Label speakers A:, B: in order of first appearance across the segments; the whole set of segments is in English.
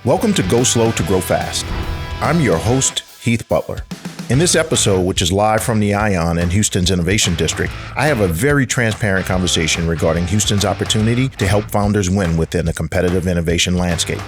A: Welcome to Go Slow to Grow Fast. I'm your host, Heath Butler. In this episode, which is live from the Ion in Houston's Innovation District, I have a very transparent conversation regarding Houston's opportunity to help founders win within the competitive innovation landscape.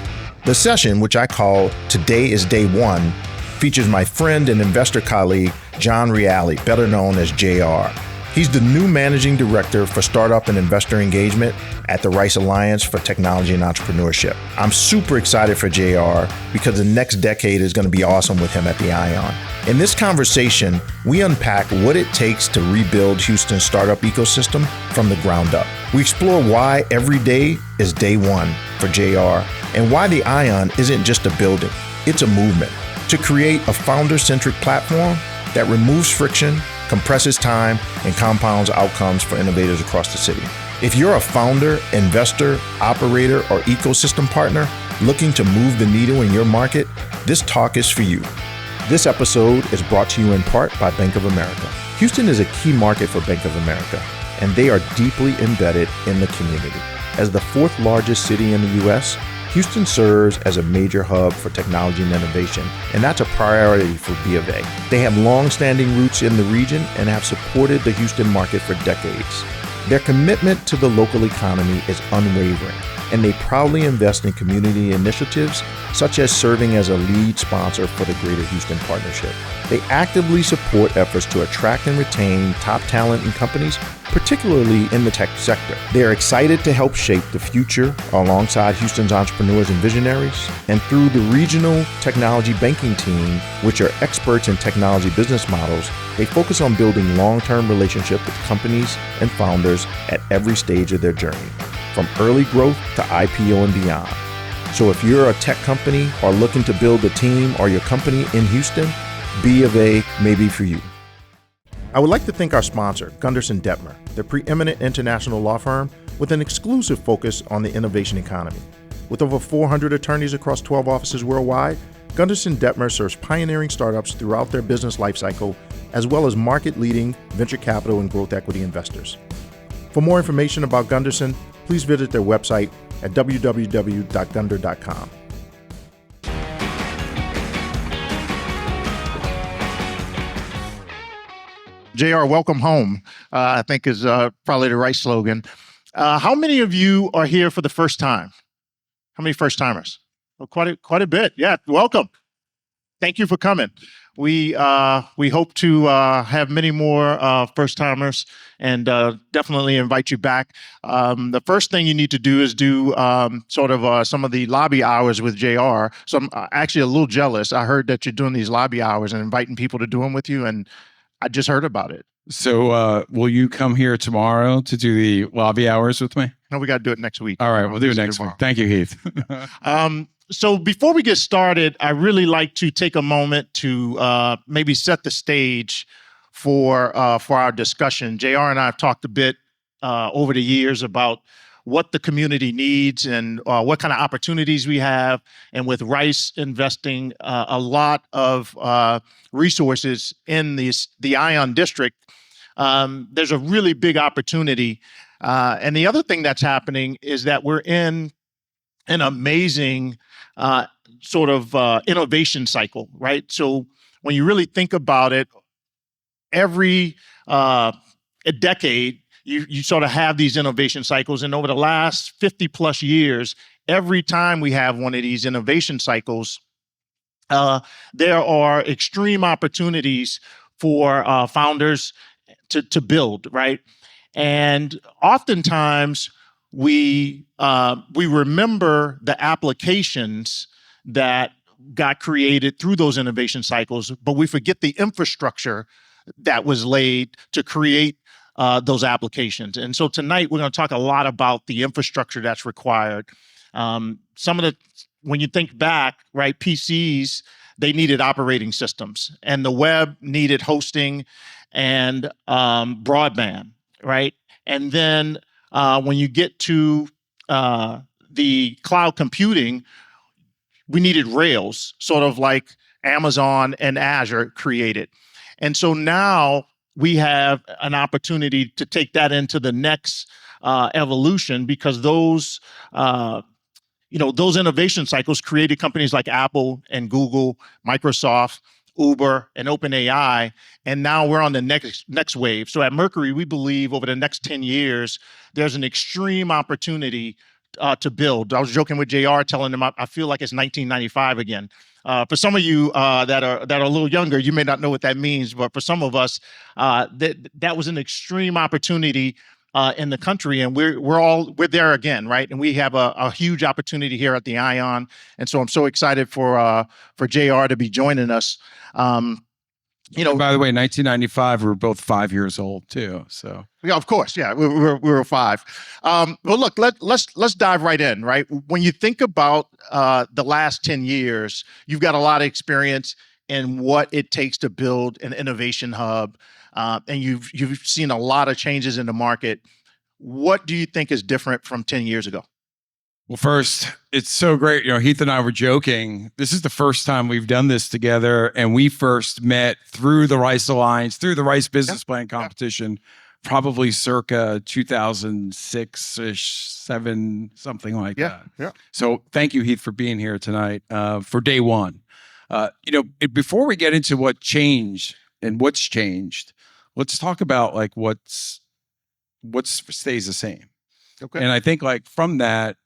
A: The session, which I call Today is Day One, features my friend and investor colleague, John Reale, better known as JR. He's the new managing director for startup and investor engagement at the Rice Alliance for Technology and Entrepreneurship. I'm super excited for JR because the next decade is going to be awesome with him at the Ion. In this conversation, we unpack what it takes to rebuild Houston's startup ecosystem from the ground up. We explore why every day is day one for JR and why the Ion isn't just a building, it's a movement to create a founder-centric platform that removes friction, compresses time, and compounds outcomes for innovators across the city. If you're a founder, investor, operator, or ecosystem partner looking to move the needle in your market, this talk is for you. This episode is brought to you in part by Bank of America. Houston is a key market for Bank of America, and they are deeply embedded in the community. As the fourth largest city in the U.S., Houston serves as a major hub for technology and innovation, and that's a priority for B of A. They have long-standing roots in the region and have supported the Houston market for decades. Their commitment to the local economy is unwavering, and they proudly invest in community initiatives, such as serving as a lead sponsor for the Greater Houston Partnership. They actively support efforts to attract and retain top talent and companies, particularly in the tech sector. They are excited to help shape the future alongside Houston's entrepreneurs and visionaries. And through the regional technology banking team, which are experts in technology business models, they focus on building long-term relationships with companies and founders at every stage of their journey, from early growth to IPO and beyond. So if you're a tech company or looking to build a team or your company in Houston, B of A may be for you. I would like to thank our sponsor, Gunderson Detmer, the preeminent international law firm with an exclusive focus on the innovation economy. With over 400 attorneys across 12 offices worldwide, Gunderson Detmer serves pioneering startups throughout their business lifecycle, as well as market-leading venture capital and growth equity investors. For more information about Gunderson, please visit their website at www.gunder.com. JR, welcome home, I think is probably the right slogan. How many of you are here for the first time? How many first timers? Well, quite a bit. Yeah, welcome. Thank you for coming. We hope to have many more first timers and definitely invite you back. The first thing you need to do is do some of the lobby hours with JR. So I'm actually a little jealous. I heard that you're doing these lobby hours and inviting people to do them with you, and I just heard about it.
B: So will you come here tomorrow to do the lobby hours with me?
A: No, we got to do it next week.
B: All right, we'll do it next week. Thank you, Heath.
A: So before we get started, I really like to take a moment to maybe set the stage for our discussion. JR and I have talked a bit over the years about what the community needs and what kind of opportunities we have. And with Rice investing a lot of resources in the Ion district, there's a really big opportunity. And the other thing that's happening is that we're in an amazing innovation cycle, right? So when you really think about it, every a decade, you sort of have these innovation cycles. And over the last 50 plus years, every time we have one of these innovation cycles, there are extreme opportunities for founders to build, right? And oftentimes we remember the applications that got created through those innovation cycles, but we forget the infrastructure that was laid to create those applications. And so tonight we're going to talk a lot about the infrastructure that's required. When you think back, right, PCs, they needed operating systems, and the web needed hosting and broadband, right? And then when you get to the cloud computing, we needed Rails, sort of like Amazon and Azure created. And so now we have an opportunity to take that into the next evolution, because those those innovation cycles created companies like Apple and Google, Microsoft, Uber, and OpenAI, and now we're on the next wave. So at Mercury, we believe over the next 10 years, there's an extreme opportunity to build. I was joking with JR, telling him I feel like it's 1995 again. For some of you that are a little younger, you may not know what that means, but for some of us, that was an extreme opportunity in the country, and we're there again, right? And we have a huge opportunity here at the Ion, and so I'm so excited for JR to be joining us.
B: By the way, 1995, we were both 5 years old too. So
A: yeah, of course, yeah, we were five. Well, look, let's dive right in. Right, when you think about the last 10 years, you've got a lot of experience in what it takes to build an innovation hub, and you've seen a lot of changes in the market. What do you think is different from 10 years ago?
B: Well, first, it's so great. Heath and I were joking. This is the first time we've done this together, and we first met through the Rice Alliance, through the Rice Business Plan competition, probably circa 2006-ish, 7, something like that. Yeah. So thank you, Heath, for being here tonight for day one. Before we get into what changed and what's changed, let's talk about like what stays the same. Okay. And I think like from that,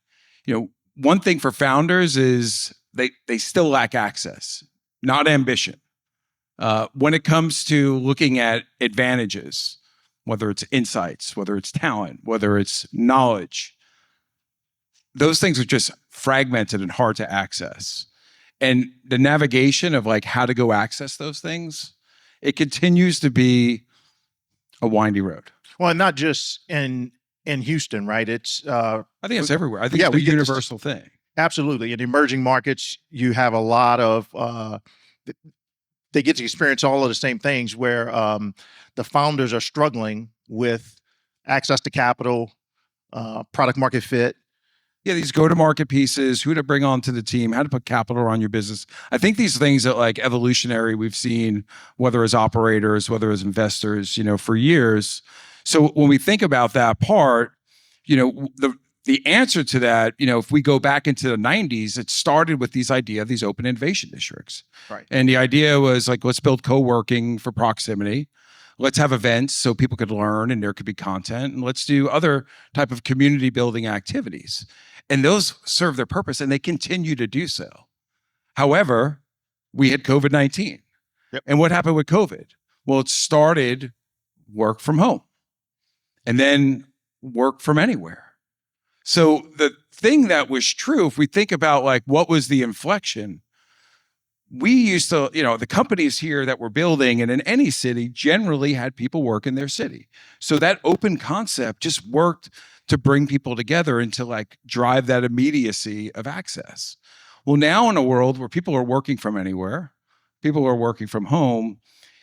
B: one thing for founders is they still lack access, not ambition. When it comes to looking at advantages, whether it's insights, whether it's talent, whether it's knowledge, those things are just fragmented and hard to access. And the navigation of like how to go access those things, it continues to be a windy road.
A: Well, not just in Houston, right? It's
B: I think it's everywhere. I think it's a universal thing.
A: Absolutely. In emerging markets, you have a lot of they get to experience all of the same things where the founders are struggling with access to capital, product market fit.
B: Yeah, these go-to-market pieces, who to bring onto the team, how to put capital around your business. I think these things that like evolutionary we've seen, whether as operators, whether as investors, for years. So when we think about that part, the answer to that, if we go back into the 90s, it started with these open innovation districts. Right. And the idea was like, let's build co-working for proximity. Let's have events so people could learn and there could be content. And let's do other type of community building activities. And those serve their purpose and they continue to do so. However, we had COVID-19. Yep. And what happened with COVID? Well, it started work from home and then work from anywhere. So the thing that was true, if we think about like what was the inflection, we used to, the companies here that we're building and in any city generally had people work in their city. So that open concept just worked to bring people together and to like drive that immediacy of access. Well, now in a world where people are working from anywhere, people are working from home,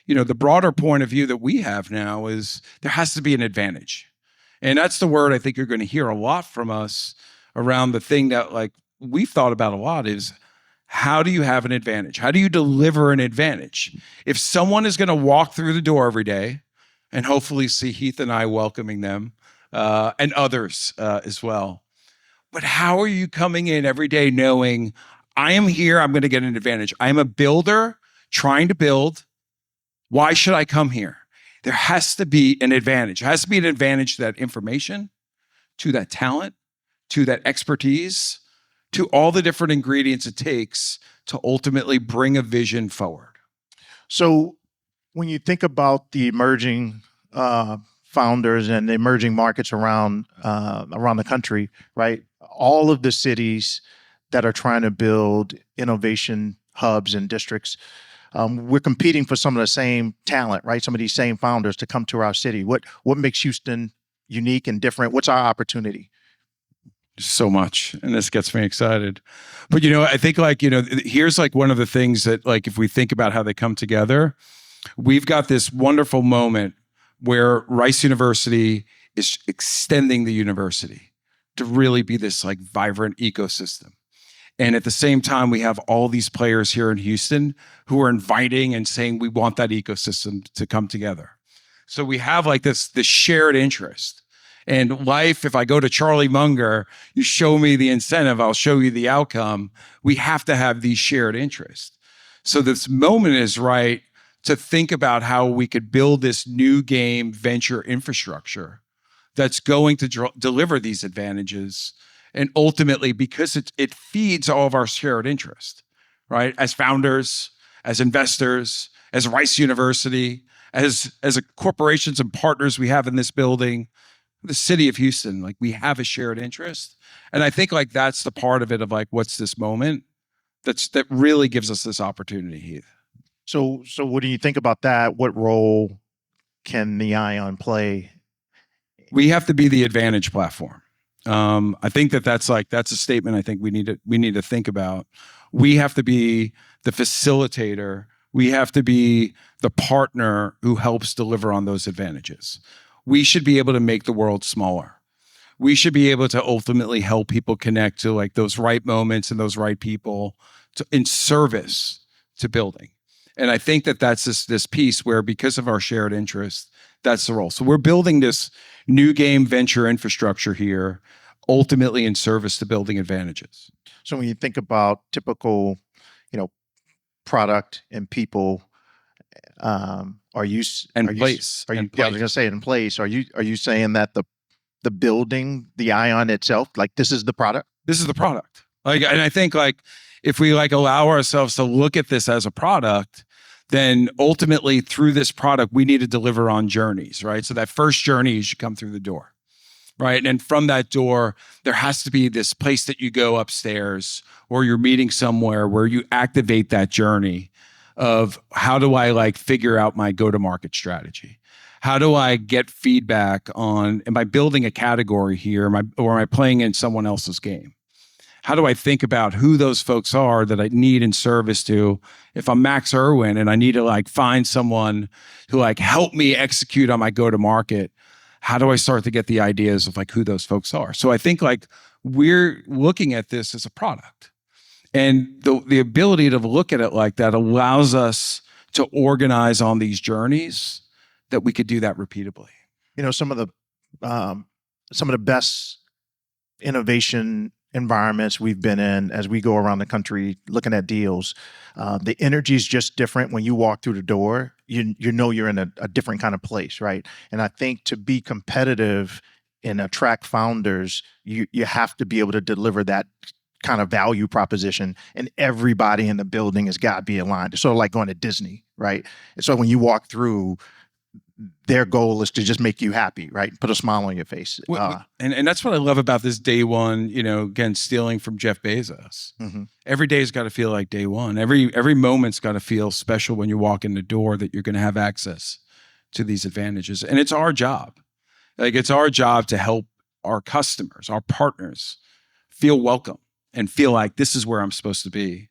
B: the broader point of view that we have now is there has to be an advantage. And that's the word I think you're going to hear a lot from us around the thing that like we've thought about a lot is how do you have an advantage? How do you deliver an advantage? If someone is going to walk through the door every day and hopefully see Heath and I welcoming them and others as well. But how are you coming in every day knowing I am here, I'm going to get an advantage. I am a builder trying to build. Why should I come here? There has to be an advantage. There has to be an advantage to that information, to that talent, to that expertise, to all the different ingredients it takes to ultimately bring a vision forward.
A: So when you think about the emerging founders and the emerging markets around the country, right? All of the cities that are trying to build innovation hubs and districts, we're competing for some of the same talent, right? Some of these same founders to come to our city. What makes Houston unique and different? What's our opportunity?
B: So much, and this gets me excited. But I think like here's like one of the things that like if we think about how they come together, we've got this wonderful moment where Rice University is extending the university to really be this like vibrant ecosystem. And at the same time, we have all these players here in Houston who are inviting and saying, we want that ecosystem to come together. So we have like this shared interest. And life, if I go to Charlie Munger, you show me the incentive, I'll show you the outcome. We have to have these shared interests. So this moment is right to think about how we could build this new game venture infrastructure that's going to deliver these advantages. And ultimately, because it feeds all of our shared interest, right? As founders, as investors, as Rice University, as a corporations and partners we have in this building, the city of Houston, like we have a shared interest. And I think like that's the part of it of like, what's this moment that really gives us this opportunity, Heath.
A: So what do you think about that? What role can the Ion play?
B: We have to be the advantage platform. I think that's a statement I think we need to think about. We have to be the facilitator. We have to be the partner who helps deliver on those advantages. We should be able to make the world smaller. We should be able to ultimately help people connect to like those right moments and those right people in service to building. And I think that's this piece where, because of our shared interest, that's the role. So we're building this new game venture infrastructure here, ultimately in service to building advantages.
A: So when you think about typical, product and people, I was gonna say in place. Are you saying that the building, the Ion itself, like this is the product?
B: This is the product. And I think if we allow ourselves to look at this as a product, then ultimately through this product, we need to deliver on journeys, right? So that first journey, you should come through the door, right? And from that door, there has to be this place that you go upstairs, or you're meeting somewhere where you activate that journey of how do I figure out my go-to-market strategy? How do I get feedback on, am I building a category here? Or am I playing in someone else's game? How do I think about who those folks are that I need in service to? If I'm Max Irwin and I need to find someone who help me execute on my go-to-market, how do I start to get the ideas of who those folks are? So I think we're looking at this as a product. And the ability to look at it like that allows us to organize on these journeys that we could do that repeatably.
A: Some of the best innovation environments we've been in as we go around the country looking at deals, the energy is just different when you walk through the door. You're in a different kind of place, right? And I think to be competitive and attract founders, you have to be able to deliver that kind of value proposition, and everybody in the building has got to be aligned. It's sort of like going to Disney, right? And so when you walk through, their goal is to just make you happy, right? Put a smile on your face.
B: And that's what I love about this day one, again, stealing from Jeff Bezos. Mm-hmm. Every day's got to feel like day one. Every moment's got to feel special when you walk in the door, that you're going to have access to these advantages. And it's our job. It's our job to help our customers, our partners feel welcome and feel like this is where I'm supposed to be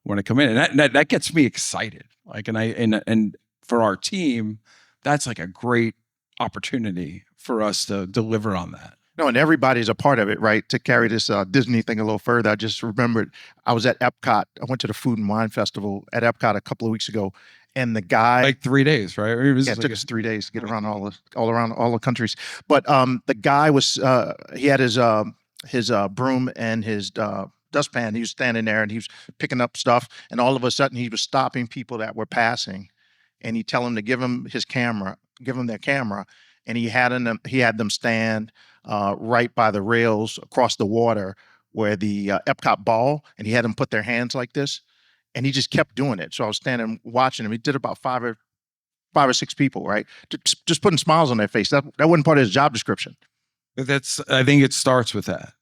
B: when I come in. And that gets me excited. And for our team, that's a great opportunity for us to deliver on that.
A: No, and everybody's a part of it, right? To carry this Disney thing a little further, I just remembered I was at Epcot. I went to the Food and Wine Festival at Epcot a couple of weeks ago, and the guy
B: 3 days, right?
A: It took us 3 days to get around all around all the countries. But the guy was he had his broom and his dustpan. He was standing there and he was picking up stuff, and all of a sudden he was stopping people that were passing, and he tell them to give him their camera, and he had them stand right by the rails across the water where the Epcot ball, and he had them put their hands like this, and he just kept doing it. So I was standing watching him. He did about five or six people, right? Just putting smiles on their face. That wasn't part of his job description.
B: I think it starts with that.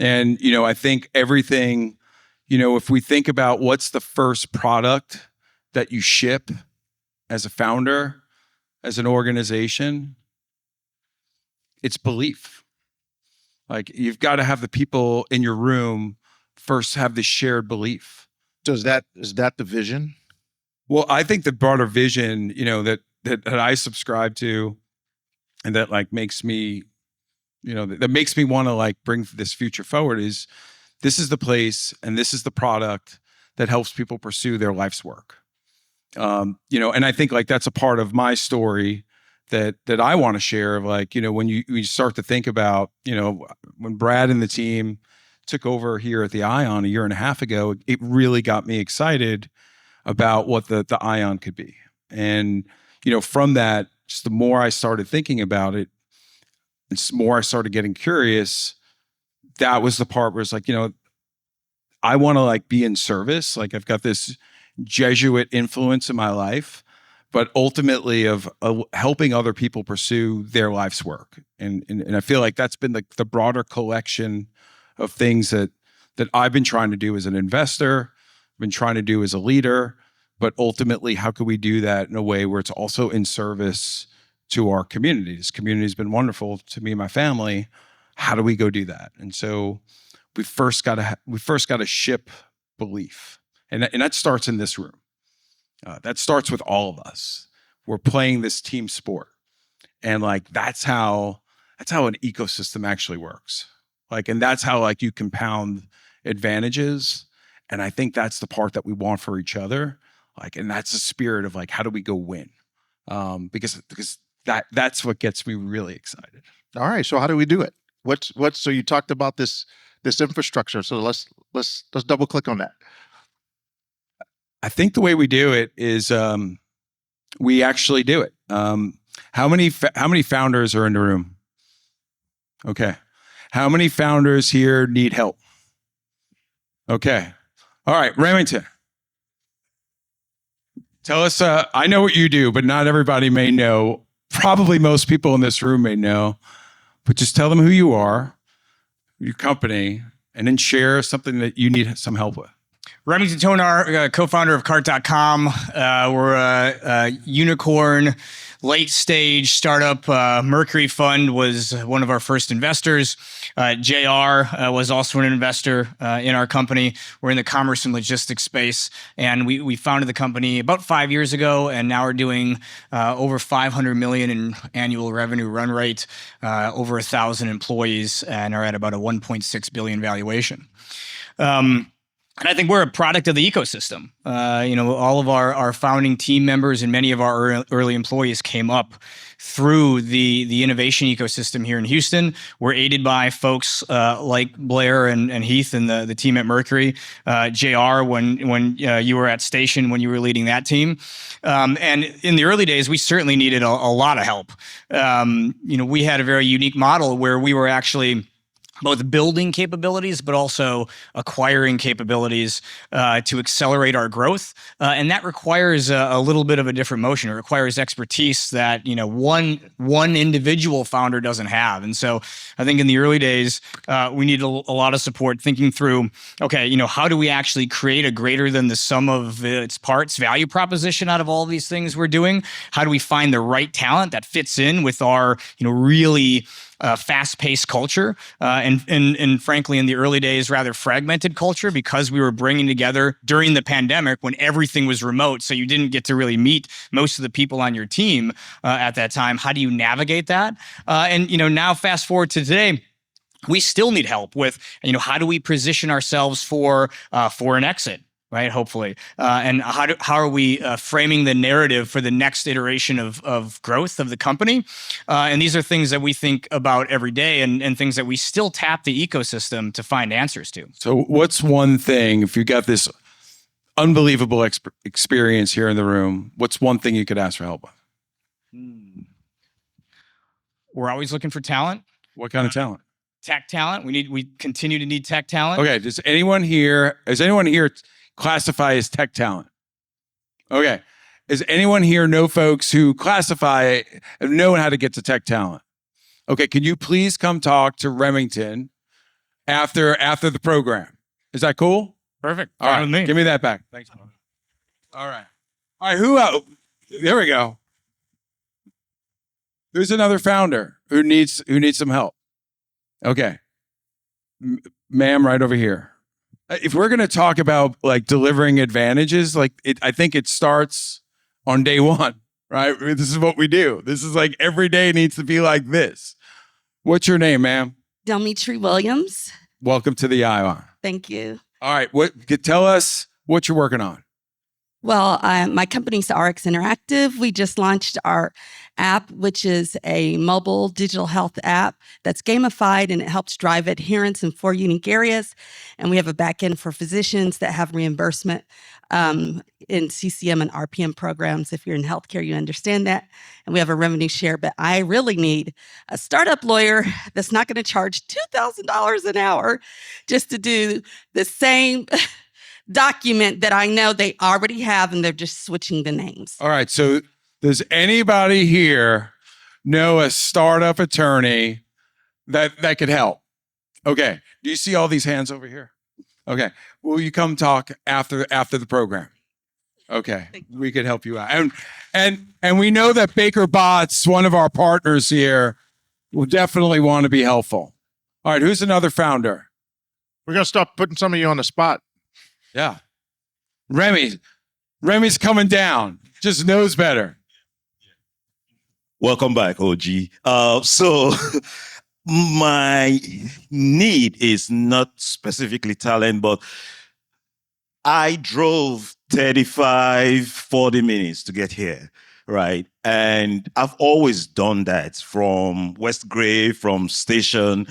B: And, I think everything, if we think about what's the first product that you ship as a founder, as an organization, it's belief. You've got to have the people in your room first have this shared belief.
A: So is that the vision?
B: Well, I think the broader vision, that I subscribe to, and that makes me, that makes me want to bring this future forward, is this is the place and this is the product that helps people pursue their life's work. And I think that's a part of my story that I want to share of like, when you start to think about, when Brad and the team took over here at the Ion a year and a half ago, it really got me excited about what the Ion could be. And, from that, just the more I started thinking about it, the more I started getting curious. That was the part where it's like, I want to like be in service. Like I've got this Jesuit influence in my life, but ultimately of helping other people pursue their life's work. And I feel like that's been the broader collection of things that I've been trying to do as an investor, been trying to do as a leader, but ultimately, how could we do that in a way where it's also in service to our community? This community has been wonderful to me and my family. How do we go do that? And so we first got to ship belief, and that starts in this room. That starts with all of us. We're playing this team sport, and like that's how an ecosystem actually works. Like, and that's how like you compound advantages. And I think that's the part that we want for each other. Like, and that's the spirit of like, how do we go win? Because that's what gets me really excited.
A: All right. So how do we do it? So you talked about this infrastructure. So let's double click on that.
B: I think the way we do it is we actually do it. How many founders are in the room? Okay. How many founders here need help? Okay. All right, Remington. Tell us, I know what you do, but not everybody may know. Probably most people in this room may know, but just tell them who you are, your company, and then share something that you need some help with.
C: Remington Tonar, co-founder of Cart.com. We're a unicorn, late stage startup. Mercury Fund was one of our first investors. JR was also an investor in our company. We're in the commerce and logistics space, and we founded the company about 5 years ago, and now we're doing over 500 million in annual revenue run rate, over 1,000 employees, and are at about a 1.6 billion valuation. And I think we're a product of the ecosystem. All of our founding team members and many of our early employees came up through the innovation ecosystem here in Houston. We're aided by folks like Blair and Heath and the team at Mercury, JR when you were at Station, when you were leading that team. And in the early days, we certainly needed a lot of help. We had a very unique model where we were actually both building capabilities, but also acquiring capabilities to accelerate our growth. And that requires a little bit of a different motion. It requires expertise that, one individual founder doesn't have. And so I think in the early days, we need a lot of support thinking through, okay, how do we actually create a greater than the sum of its parts value proposition out of all these things we're doing? How do we find the right talent that fits in with our, really fast-paced culture, and frankly, in the early days, rather fragmented culture, because we were bringing together during the pandemic when everything was remote, so you didn't get to really meet most of the people on your team at that time. How do you navigate that? And now fast forward to today, we still need help with how do we position ourselves for an exit. Right, hopefully, and how are we framing the narrative for the next iteration of growth of the company? And these are things that we think about every day, and things that we still tap the ecosystem to find answers to.
B: So, what's one thing, if you got this unbelievable experience here in the room, what's one thing you could ask for help with?
C: We're always looking for talent.
B: What kind of talent?
C: Tech talent. We continue to need tech talent.
B: Okay. Does anyone here classify as tech talent? Okay. Does anyone here know folks who classify and know how to get to tech talent? Okay. Can you please come talk to Remington after the program? Is that cool?
C: Perfect.
B: All right. With me. Give me that back. Thanks. All right. All right. Who else? There we go. Who's another founder who needs some help? Okay. Ma'am, right over here. If we're going to talk about like delivering advantages, I think it starts on day one, right? This is what we do. This is like every day needs to be like this. What's your name, ma'am?
D: Delmitri Williams.
B: Welcome to the Ion.
D: Thank you.
B: All right. Tell us what you're working on.
D: Well, my company's RX Interactive. We just launched our app, which is a mobile digital health app that's gamified, and it helps drive adherence in 4 unique areas. And we have a backend for physicians that have reimbursement in CCM and RPM programs. If you're in healthcare, you understand that. And we have a revenue share, but I really need a startup lawyer that's not going to charge $2,000 an hour just to do the same document that I know they already have, and they're just switching the names.
B: All right. So does anybody here know a startup attorney that could help? Okay. Do you see all these hands over here? Okay. Will you come talk after the program? Okay. We could help you out. And we know that Baker Botts, one of our partners here, will definitely want to be helpful. All right. Who's another founder?
A: We're going to start putting some of you on the spot.
B: Yeah. Remy's coming down. Just knows better.
E: Welcome back, OG. So my need is not specifically talent, but I drove 35, 40 minutes to get here, right? And I've always done that from West Grey, from Station.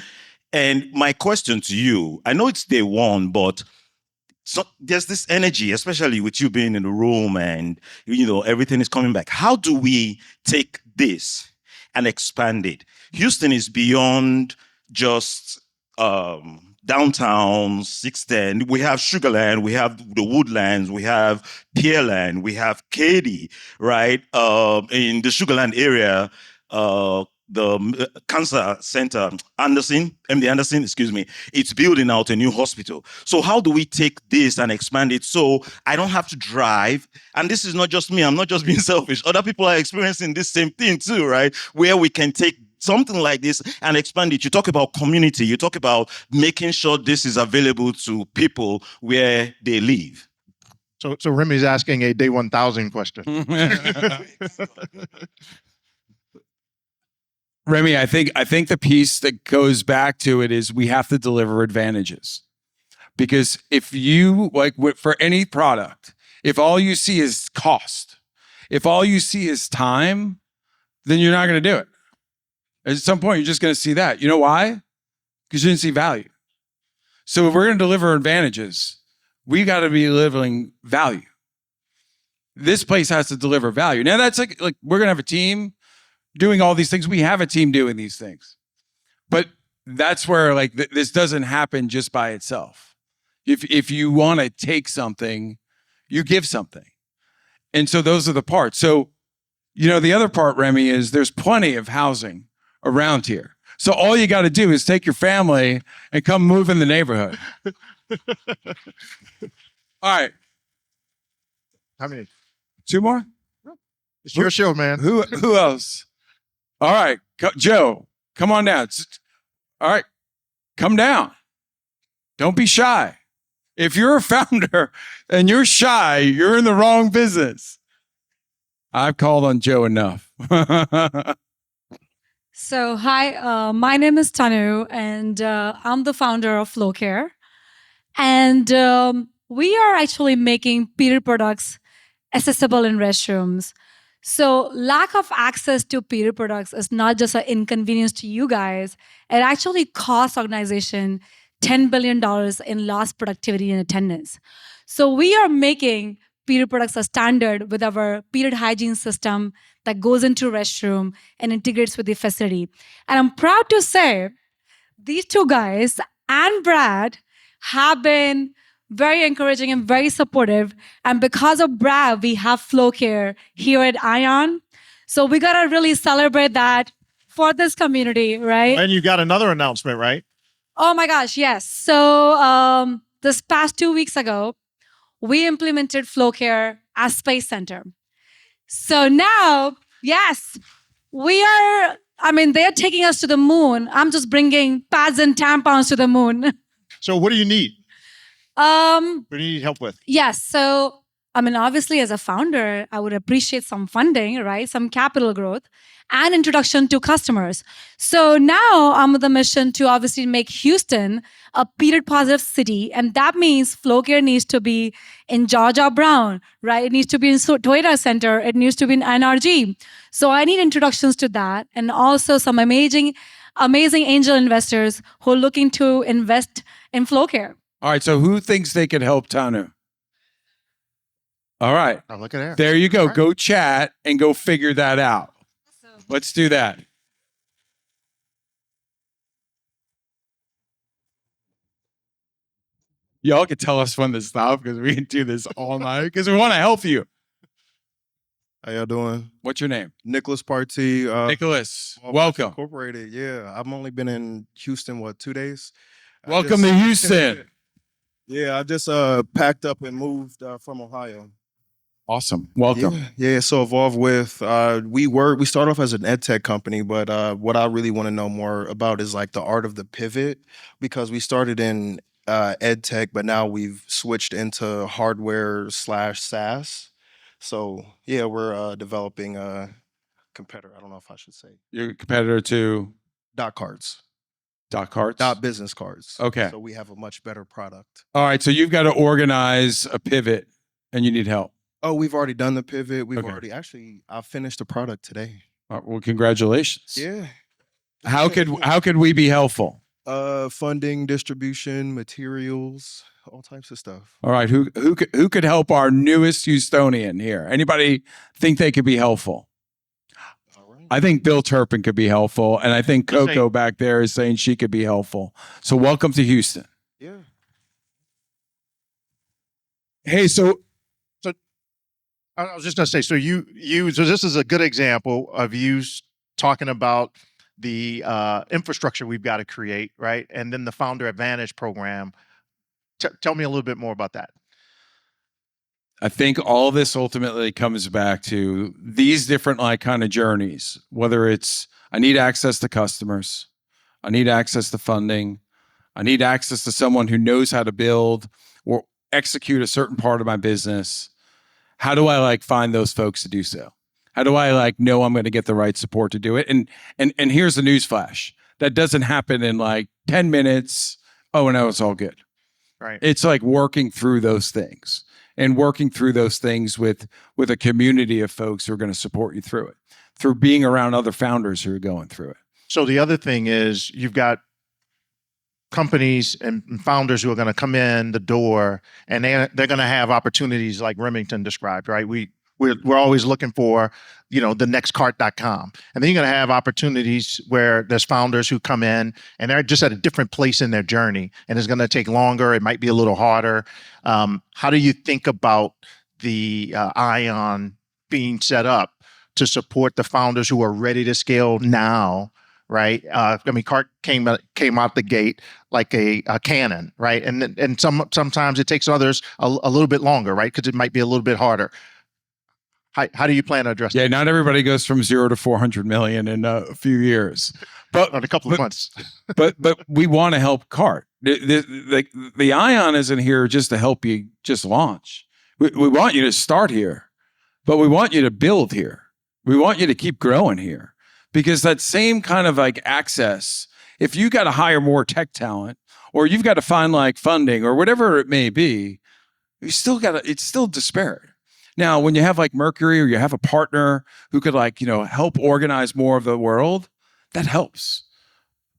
E: And my question to you, I know it's day one, but so there's this energy, especially with you being in the room and, everything is coming back. How do we take this and expand it? Houston is beyond just downtown, 610. We have Sugarland, we have the Woodlands, we have Pearland, we have Katy, right? In the Sugarland area, the cancer center, MD Anderson, it's building out a new hospital. So how do we take this and expand it so I don't have to drive? And this is not just me, I'm not just being selfish. Other people are experiencing this same thing too, right? Where we can take something like this and expand it. You talk about community, you talk about making sure this is available to people where they live.
A: So Remy's asking a day 1,000 question.
B: Remy, I think the piece that goes back to it is we have to deliver advantages. Because if you, for any product, if all you see is cost, if all you see is time, then you're not going to do it. At some point, you're just going to see that. You know why? Because you didn't see value. So if we're going to deliver advantages, we got to be delivering value. This place has to deliver value. Now that's like we're going to have a team doing all these things. We have a team doing these things. But that's where this doesn't happen just by itself. If you want to take something, you give something. And so those are the parts. So, the other part, Remy, is there's plenty of housing around here. So all you got to do is take your family and come move in the neighborhood. All right.
A: How many?
B: 2 more?
A: It's your show, man.
B: Who else? All right, Joe, come on down. All right, come down. Don't be shy. If you're a founder and you're shy, you're in the wrong business. I've called on Joe enough.
F: So, hi, my name is Tanu, and I'm the founder of FlowCare. And we are actually making period products accessible in restrooms. So lack of access to period products is not just an inconvenience to you guys. It actually costs organization $10 billion in lost productivity and attendance. So we are making period products a standard with our period hygiene system that goes into restroom and integrates with the facility. And I'm proud to say these two guys and Brad have been very encouraging and very supportive. And because of Brad, we have FlowCare here at ION. So we got to really celebrate that for this community, right?
A: And you got another announcement, right?
F: Oh my gosh, yes. So this past 2 weeks ago, we implemented FlowCare as Space Center. So now, yes, they're taking us to the moon. I'm just bringing pads and tampons to the moon.
A: So what do you need? What do you need help with?
F: Yes. So I mean, obviously, as a founder, I would appreciate some funding, right? Some capital growth and introduction to customers. So now I'm on the mission to obviously make Houston a period positive city. And that means flow care needs to be in Georgia Brown, right? It needs to be in Toyota Center. It needs to be in NRG. So I need introductions to that. And also some amazing angel investors who are looking to invest in flow care.
B: All right. So who thinks they could help Tanu? All right.
A: Oh, look at there.
B: There you go.
A: Right.
B: Go chat and go figure that out. Let's do that. Y'all can tell us when to stop because we can do this all night because we want to help you.
G: How y'all doing?
B: What's your name?
G: Nicholas Party.
B: Nicholas.
G: Small
B: Welcome.
G: Incorporated. Yeah, I've only been in Houston, 2 days?
B: Welcome to Houston.
G: Yeah, I just packed up and moved from Ohio.
B: Awesome. Welcome.
G: Yeah. So Evolve with we started off as an ed tech company, but what I really want to know more about is like the art of the pivot, because we started in ed tech, but now we've switched into hardware/SaaS. So yeah, we're developing a competitor. I don't know if I should say
B: Your competitor to
G: dot cards,
B: Dot Carts?
G: dot business cards.
B: Okay.
G: So we have a much better product.
B: All right. So you've got to organize a pivot and you need help.
G: Oh, we've already done the pivot. We've
B: Okay.
G: already I finished the product today.
B: All right, well, congratulations.
G: Yeah.
B: How could we be helpful?
G: Funding, distribution, materials, all types of stuff.
B: All right. Who could help our newest Houstonian here? Anybody think they could be helpful?
G: All right.
B: I think Bill Turpin could be helpful, and I think Coco back there is saying she could be helpful. So welcome to Houston.
G: Yeah.
B: Hey, so
A: I was just going to say, so so this is a good example of you talking about the infrastructure we've got to create, right? And then the Founder Advantage program. Tell me a little bit more about that.
B: I think all this ultimately comes back to these different kind of journeys, whether it's I need access to customers, I need access to funding, I need access to someone who knows how to build or execute a certain part of my business. How do I find those folks to do so? How do I know I'm going to get the right support to do it? And here's the news flash. That doesn't happen in 10 minutes. Oh, no, it's all good.
A: Right.
B: It's working through those things and working through those things with a community of folks who are going to support you through it, through being around other founders who are going through it.
A: So the other thing is you've got companies and founders who are going to come in the door, and they're going to have opportunities like Remington described, right? We're always looking for, the next cart.com. And then you're going to have opportunities where there's founders who come in and they're just at a different place in their journey, and it's going to take longer. It might be a little harder. How do you think about the Ion being set up to support the founders who are ready to scale now? Right. Cart came out the gate like a cannon, right? And sometimes it takes others a little bit longer, right? Because it might be a little bit harder. How do you plan to address that?
B: Yeah, not everybody goes from 0 to 400 million in a few years, but
A: in a couple of months.
B: but we want to help Cart. The Ion isn't here just to help you just launch. We want you to start here, but we want you to build here. We want you to keep growing here. Because that same kind of access, if you got to hire more tech talent, or you've got to find funding or whatever it may be, it's still disparate. Now, when you have Mercury or you have a partner who could help organize more of the world, that helps.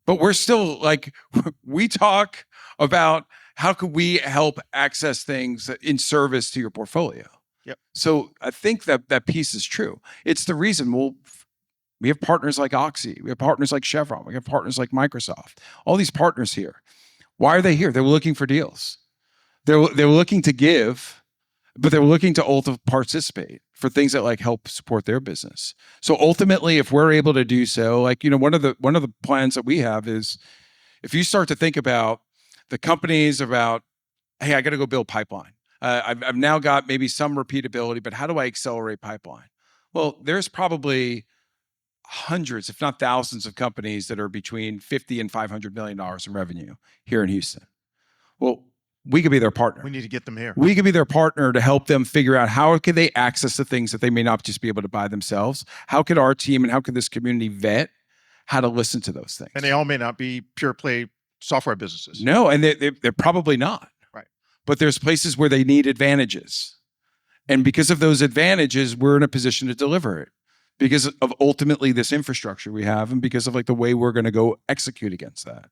B: But we're still we talk about how could we help access things in service to your portfolio.
A: Yep.
B: So I think that piece is true. It's the reason we have partners like Oxy. We have partners like Chevron. We have partners like Microsoft. All these partners here. Why are they here? They were looking for deals. They were looking to give, but they were looking to ultimately participate for things that help support their business. So ultimately, if we're able to do so, one of the plans that we have is if you start to think about the companies about, hey, I got to go build pipeline. I've now got maybe some repeatability, but how do I accelerate pipeline? Well, there's probably hundreds, if not thousands, of companies that are between $50 and $500 million in revenue here in Houston. Well, we could be their partner.
A: We need to get them here.
B: We could be their partner to help them figure out how could they access the things that they may not just be able to buy themselves. How could our team and how could this community vet how to listen to those things?
A: And they all may not be pure play software businesses.
B: No, and they're probably not.
A: Right.
B: But there's places where they need advantages. And because of those advantages, we're in a position to deliver it because of ultimately this infrastructure we have and because of like the way we're going to go execute against that.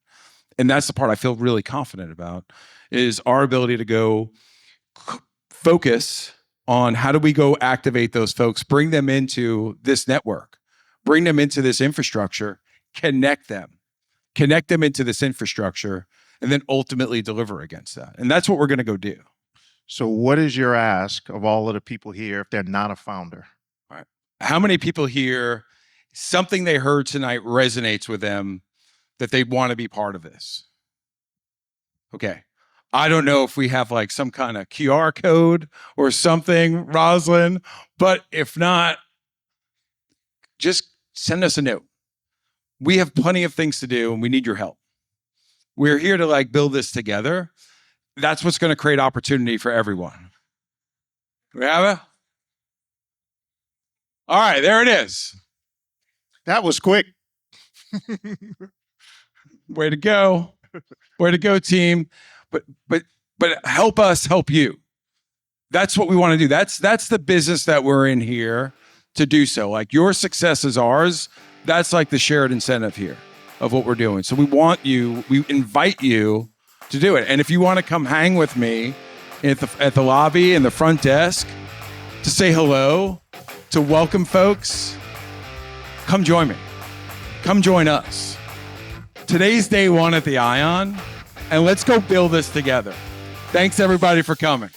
B: And that's the part I feel really confident about is our ability to go focus on how do we go activate those folks, bring them into this network, bring them into this infrastructure, connect them into this infrastructure, and then ultimately deliver against that. And that's what we're going to go do.
A: So what is your ask of all of the people here if they're not a founder?
B: Right. How many people here, something they heard tonight resonates with them that they'd want to be part of this? Okay. I don't know if we have like some kind of QR code or something, Rosalind, but if not, just send us a note. We have plenty of things to do and we need your help. We're here to like build this together. That's what's going to create opportunity for everyone. We have it? All right, there it is.
A: That was quick.
B: Way to go. Way to go, team. But help us help you. That's what we want to do. That's the business that we're in here to do so. Like your success is ours. That's like the shared incentive here of what we're doing. So we invite you to do it. And if you want to come hang with me at the lobby and the front desk to say hello, to welcome folks, come join me. Come join us. Today's day one at the Ion, and let's go build this together. Thanks everybody for coming.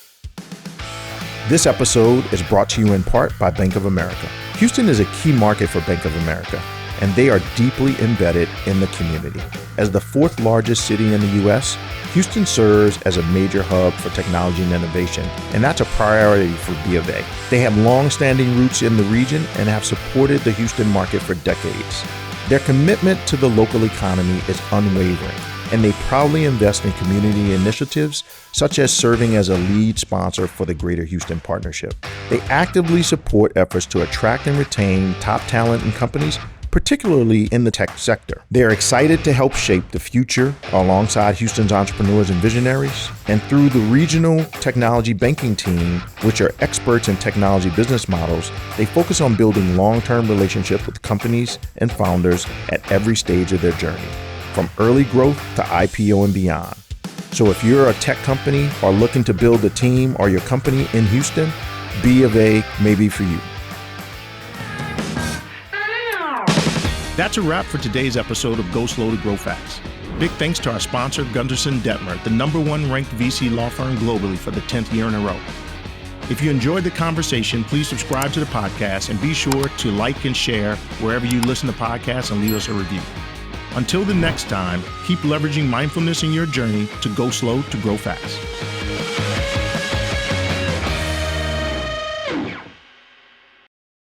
A: This episode is brought to you in part by Bank of America. Houston is a key market for Bank of America, and they are deeply embedded in the community. As the fourth largest city in the U.S., Houston serves as a major hub for technology and innovation, and that's a priority for B of A. They have long-standing roots in the region and have supported the Houston market for decades. Their commitment to the local economy is unwavering, and they proudly invest in community initiatives, such as serving as a lead sponsor for the Greater Houston Partnership. They actively support efforts to attract and retain top talent and companies, particularly in the tech sector. They are excited to help shape the future alongside Houston's entrepreneurs and visionaries. And through the regional technology banking team, which are experts in technology business models, they focus on building long-term relationships with companies and founders at every stage of their journey, from early growth to IPO and beyond. So if you're a tech company or looking to build a team or your company in Houston, B of A may be for you. That's a wrap for today's episode of Go Slow to Grow Fast. Big thanks to our sponsor, Gunderson Detmer, the #1 ranked VC law firm globally for the 10th year in a row. If you enjoyed the conversation, please subscribe to the podcast and be sure to like and share wherever you listen to podcasts and leave us a review. Until the next time, keep leveraging mindfulness in your journey to go slow to grow fast.